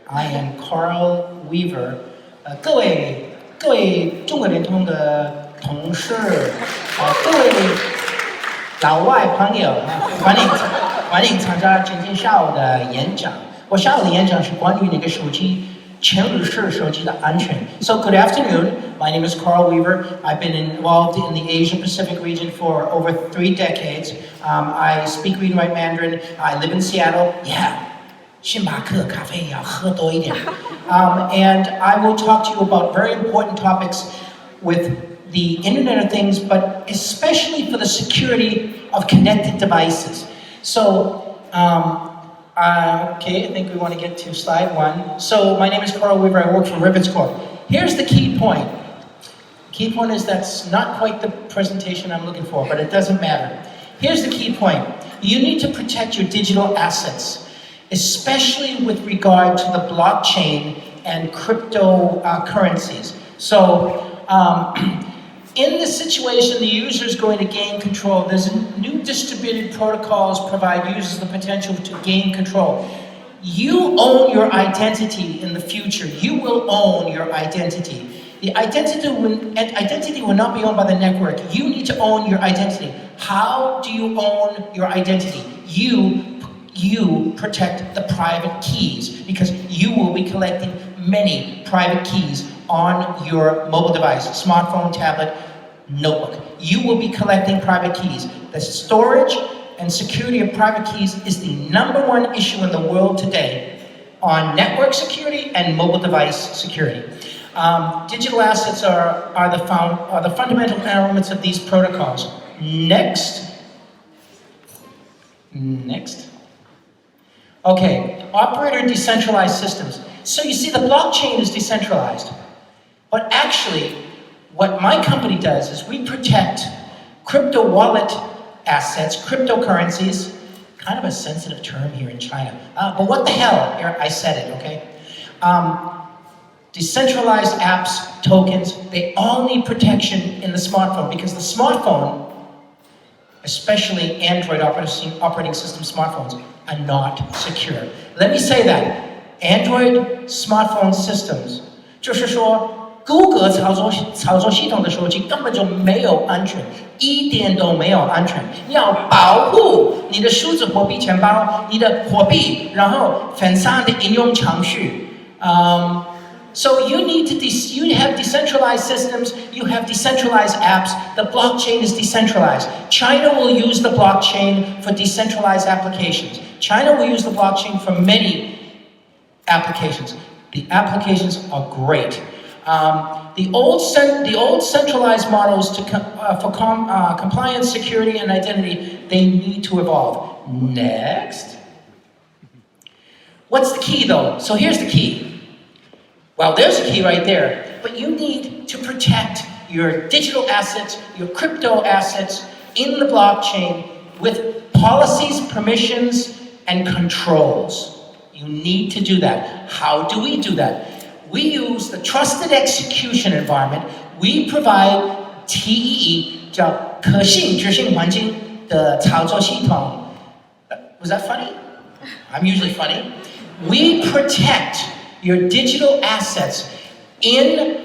I am Carl Weaver. 各位中国联通的同事，各位老外朋友，欢迎参加今天下午的演讲。我下午的演讲是关于那个手机前日式手机的安全。So good afternoon. My name is Carl Weaver. I've been involved in the Asia Pacific region for over 3 decades. I speak, read, and write Mandarin. I live in Seattle. Yeah. 星巴克咖啡要喝多一点。And I will talk to you about very important topics with the Internet of Things, but especially for the security of connected devices. So, okay, I think we want to get to slide 1. So, my name is Carl Weaver. I work for Rivets Corp. Here's the key point. Key point is that's not quite the presentation I'm looking for, but it doesn't matter. Here's the key point. You need to protect your digital assets, especially with regard to the blockchain and cryptocurrencies. So, in this situation, the user is going to gain control. There's new distributed protocols provide users the potential to gain control. You own your identity in the future. You will own your identity. The identity will not be owned by the network. You need to own your identity. How do you own your identity? You protect the private keys because you will be collecting many private keys on your mobile device, smartphone, tablet, notebook. You will be collecting private keys. The storage and security of private keys is the #1 issue in the world today on network security and mobile device security. Digital assets are the fundamental elements of these protocols. Next. Okay, operator decentralized systems. So you see the blockchain is decentralized. But actually, what my company does is we protect crypto wallet assets, cryptocurrencies, kind of a sensitive term here in China. But what the hell, I said it, okay? Decentralized apps, tokens, they all need protection in the smartphone because the smartphone, especially Android operating system smartphones, are not secure. Let me say that. Android smartphone systems, 就是说谷歌操作系统的手机根本就没有安全，一点都没有安全。你要保护你的数字货币钱包，你的货币，然后分散的应用程序。So you have decentralized systems, you have decentralized apps, the blockchain is decentralized. China will use the blockchain for decentralized applications. China will use the blockchain for many applications. The applications are great. The old centralized models for compliance, security, and identity, they need to evolve. Next. What's the key though? So here's the key. Well, there's a key right there, but you need to protect your digital assets, your crypto assets in the blockchain with policies, permissions, and controls. You need to do that. How do we do that? We use the trusted execution environment. We provide TEE, 叫可信执行环境的操作系统. Was that funny? I'm usually funny. We protect your digital assets in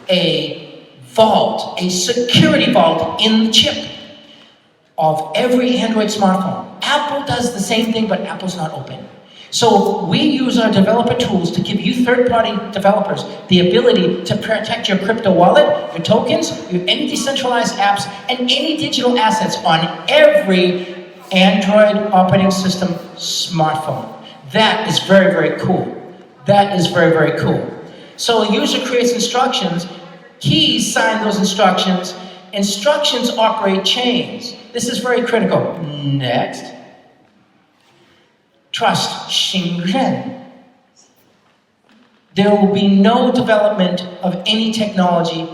a vault, a security vault in the chip of every Android smartphone. Apple does the same thing, but Apple's not open. So we use our developer tools to give you third-party developers the ability to protect your crypto wallet, your tokens, any decentralized apps, and any digital assets on every Android operating system smartphone. That is very, very cool. That is very, very cool. So a user creates instructions, keys sign those instructions, instructions operate chains. This is very critical. Next. Trust, 信任. There will be no development of any technology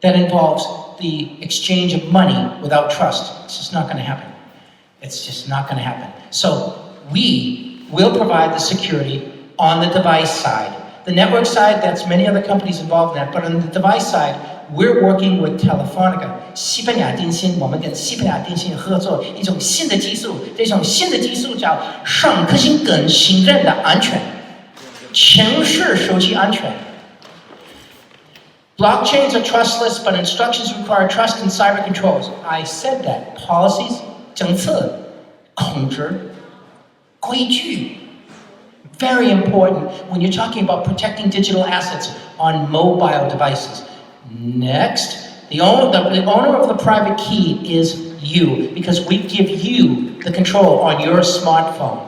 that involves the exchange of money without trust. It's just not going to happen. It's just not going to happen. So we will provide the security on the device side. The network side, that's many other companies involved in that, but on the device side, we're working with Telefonica. 西班牙电信，我们跟西班牙电信合作一种新的技术，这种新的技术叫上可信更信任的安全。强势手机安全。Blockchains are trustless, but instructions require trust and cyber controls. I said that. Policies, 政策，控制，规矩。Very important when you're talking about protecting digital assets on mobile devices. Next, the owner of the private key is you, because we give you the control on your smartphone.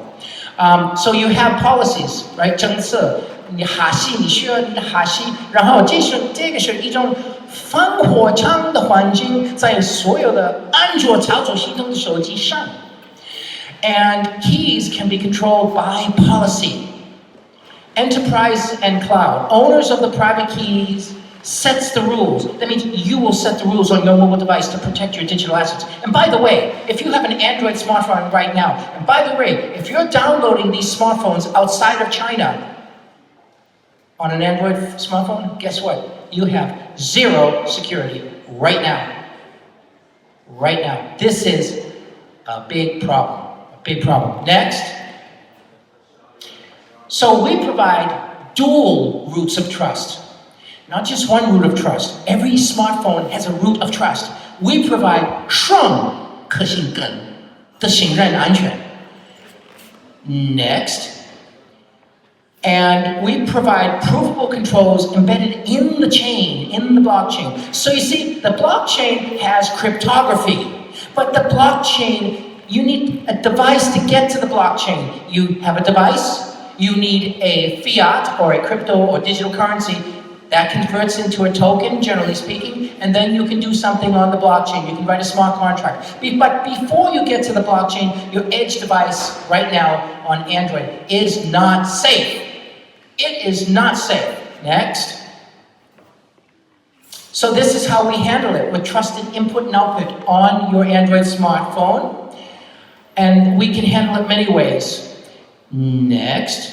So you have policies, right? 政策，你哈希，你需要你的哈希，然后这个是一种防火墙的环境，在所有的安卓操作系统的手机上。And keys can be controlled by policy. Enterprise and cloud. Owners of the private keys sets the rules. That means you will set the rules on your mobile device to protect your digital assets. And by the way, if you have an Android smartphone right now, and by the way, if you're downloading these smartphones outside of China on an Android smartphone, guess what? You have zero security right now. Right now. This is a big problem. A big problem. Next. So we provide dual roots of trust. Not just one root of trust. Every smartphone has a root of trust. We provide 双可信根的信任安全. Next. And we provide provable controls embedded in the chain, in the blockchain. So you see, the blockchain has cryptography. But the blockchain, you need a device to get to the blockchain. You have a device, you need a fiat or a crypto or digital currency that converts into a token, generally speaking, and then you can do something on the blockchain. You can write a smart contract. But before you get to the blockchain, your edge device right now on Android is not safe. It is not safe. Next. So this is how we handle it, with trusted input and output on your Android smartphone. And we can handle it many ways. Next.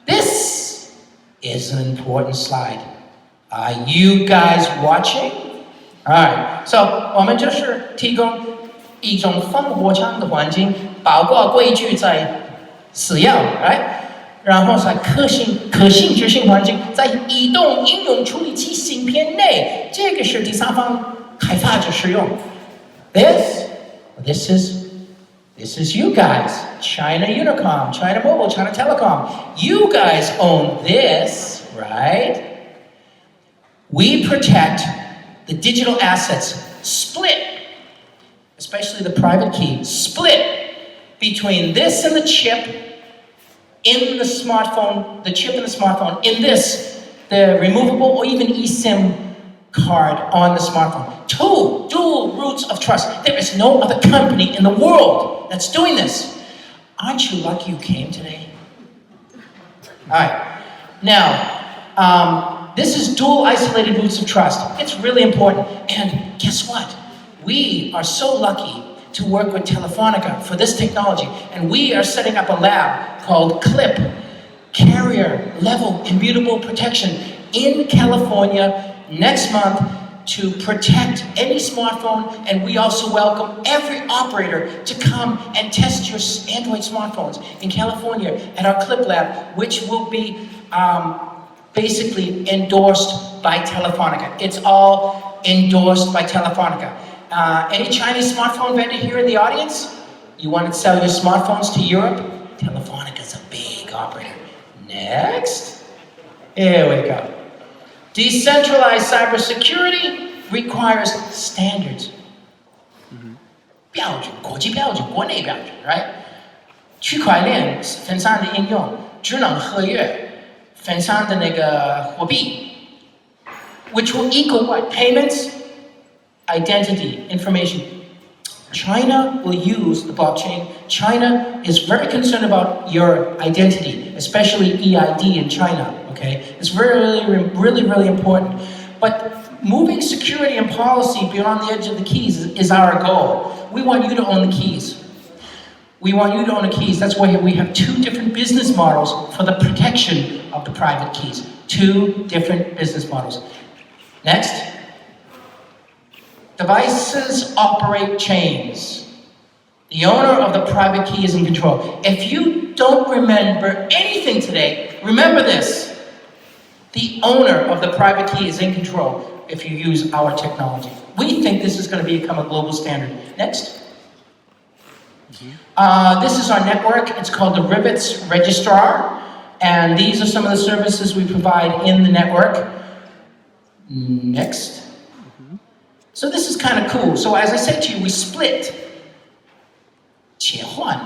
This is an important slide. Are you guys watching? Alright, so 我们就是提供一种防火墙的环境，包括规矩在使用， right? 然后在可信执行环境，在移动应用处理器芯片内，这个是第三方开发者使用。This is you guys, China Unicom, China Mobile, China Telecom. You guys own this, right? We protect the digital assets, split, especially the private key, split between this and the chip in the smartphone, the chip in the smartphone, in this, the removable or even eSIM card on the smartphone. Two dual roots of trust. There is no other company in the world that's doing this. Aren't you lucky you came today? All right. Now, this is dual isolated roots of trust. It's really important. And guess what? We are so lucky to work with Telefonica for this technology. And we are setting up a lab called CLIP, Carrier Level Immutable Protection, in California next month to protect any smartphone. And we also welcome every operator to come and test your Android smartphones in California at our CLIP lab, which will be basically endorsed by Telefonica. It's all endorsed by Telefonica. Any Chinese smartphone vendor here in the audience? You want to sell your smartphones to Europe? Telefonica's a big operator. Next. Here we go. Decentralized cybersecurity requires standards. 标准，国际标准，国内标准 right? 区块链分散的应用，智能合约，分散的那个货币 which will equal what? Payments, identity, information. China will use the blockchain. China is very concerned about your identity, especially EID in China, okay? It's really important. But moving security and policy beyond the edge of the keys is our goal. We want you to own the keys. We want you to own the keys. That's why we have two different business models for the protection of the private keys. Two different business models. Next. Devices operate chains. The owner of the private key is in control. If you don't remember anything today, Remember this. The owner of the private key is in control if you use our technology. We think this is going to become a global standard. Next. This is our network. It's called the Rivets Registrar. And these are some of the services we provide in the network. Next. So this is kind of cool. So as I said to you, we split. 切换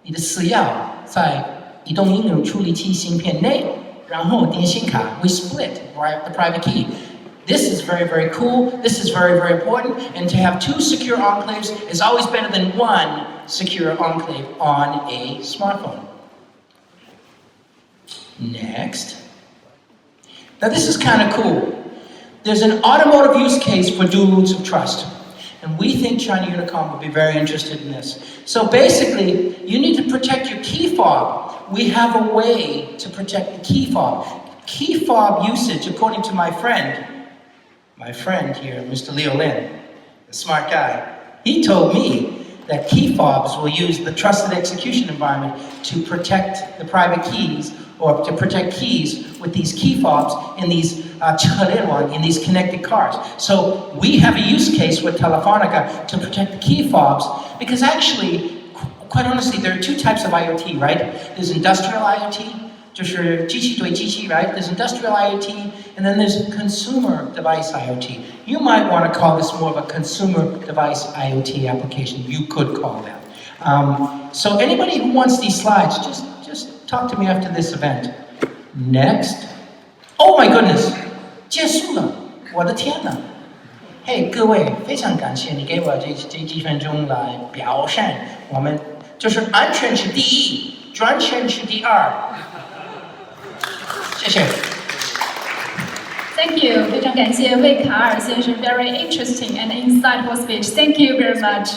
你的私钥在移动应用处理器芯片内，然后电信卡 we split the private key. This is very, very cool. This is very, very important. And to have 2 secure enclaves is always better than 1 secure enclave on a smartphone. Next. Now this is kind of cool. There's an automotive use case for dual roots of trust. And we think China Unicom will be very interested in this. So basically, you need to protect your key fob. We have a way to protect the key fob. Key fob usage, according to my friend here, Mr. Leo Lin, the smart guy, he told me that key fobs will use the trusted execution environment to protect the private keys or to protect keys with these key fobs in these in these connected cars. So we have a use case with Telefonica to protect the key fobs because actually, quite honestly, there are 2 types of IoT, right? There's industrial IoT, 就是机器对机器, right? There's industrial IoT, and then there's consumer device IoT. You might want to call this more of a consumer device IoT application. You could call that. So anybody who wants these slides, just talk to me after this event. Next. Oh my goodness! 结束了，我的天哪！嘿，各位，非常感谢你给我这几分钟来表现，我们就是安全是第一，专权是第二。谢谢。Thank you， 非常感谢魏卡尔先生 very interesting and insightful speech. Thank you very much.